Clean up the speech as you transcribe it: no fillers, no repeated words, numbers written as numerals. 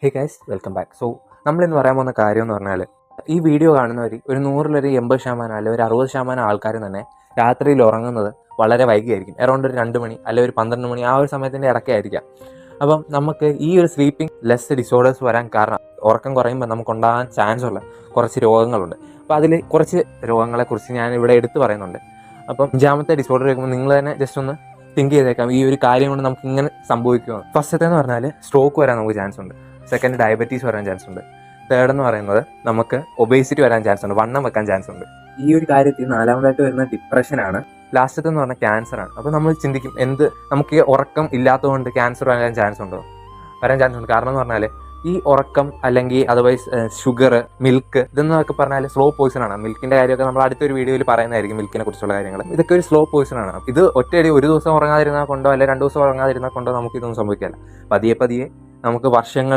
Hey guys, welcome back. നമ്മളിന്ന് പറയാൻ പോകുന്ന കാര്യം എന്ന് പറഞ്ഞാൽ, ഈ വീഡിയോ കാണുന്നവർ ഒരു 100-ഒരു 80% അല്ലെങ്കിൽ ഒരു 60% ആൾക്കാർ തന്നെ രാത്രിയിൽ ഉറങ്ങുന്നത് വളരെ വൈകിയായിരിക്കും. അറൗണ്ട് ഒരു 2 മണി അല്ലെങ്കിൽ ഒരു 12 മണി, ആ ഒരു സമയത്തിൻ്റെ ഇടയ്ക്കായിരിക്കാം. അപ്പം നമുക്ക് ഈ ഒരു സ്ലീപ്പിംഗ് ലെസ് ഡിസോർഡേഴ്സ് വരാൻ കാരണം, ഉറക്കം കുറയുമ്പോൾ നമുക്കുണ്ടാകാൻ ചാൻസ് ഉള്ള കുറച്ച് രോഗങ്ങളുണ്ട്. അപ്പോൾ അതിൽ കുറച്ച് രോഗങ്ങളെക്കുറിച്ച് ഞാൻ ഇവിടെ എടുത്തു പറയുന്നുണ്ട്. അപ്പം 5ാമത്തെ ഡിസോർഡർ കേൾക്കുമ്പോൾ നിങ്ങൾ തന്നെ ജസ്റ്റ് ഒന്ന് തിങ്ക് ചെയ്തേക്കാം, ഈ ഒരു കാര്യം കൊണ്ട് നമുക്ക് ഇങ്ങനെ സംഭവിക്കുമോ. ഫസ്റ്റത്തെ എന്ന് പറഞ്ഞാൽ സ്ട്രോക്ക് വരാൻ നമുക്ക് ചാൻസ് ഉണ്ട്. സെക്കൻഡ്, ഡയബറ്റീസ് വരാൻ ചാൻസ് ഉണ്ട്. തേർഡ് എന്ന് പറയുന്നത് നമുക്ക് ഒബേസിറ്റി വരാൻ ചാൻസ് ഉണ്ട്, വണ്ണം വെക്കാൻ ചാൻസ് ഉണ്ട്. ഈ ഒരു കാര്യത്തിൽ 4ാമതായിട്ട് വരുന്ന ഡിപ്രഷനാണ്. ലാസ്റ്റത്തെ എന്ന് പറഞ്ഞാൽ ക്യാൻസറാണ്. അപ്പോൾ നമ്മൾ ചിന്തിക്കും, നമുക്ക് ഈ ഉറക്കം ഇല്ലാത്തതുകൊണ്ട് ക്യാൻസർ വരാൻ ചാൻസ് ഉണ്ടോ? വരാൻ ചാൻസ് ഉണ്ട്. കാരണം എന്ന് പറഞ്ഞാൽ ഈ ഉറക്കം അല്ലെങ്കിൽ അതർവൈസ് ഷുഗർ, മിൽക്ക്, ഇതെന്നൊക്കെ പറഞ്ഞാൽ സ്ലോ പോയിസൺ ആണ്. മിൽക്കിൻ്റെ കാര്യമൊക്കെ നമ്മൾ അടുത്തൊരു വീഡിയോയിൽ പറയുന്നതായിരിക്കും, മിൽക്കിനെ കുറിച്ചുള്ള കാര്യങ്ങൾ. ഇതൊക്കെ ഒരു സ്ലോ പോയിസൺ ആണ്. ഇത് ഒറ്റയടി ഒരു ദിവസം ഉറങ്ങാതിരുന്നാൽ കൊണ്ടോ അല്ലെങ്കിൽ 2 ദിവസം ഉറങ്ങാതിരുന്നാൽ കൊണ്ടോ നമുക്ക് ഇതൊന്നും സംഭവിക്കില്ല. പതിയെ നമുക്ക് വർഷങ്ങൾ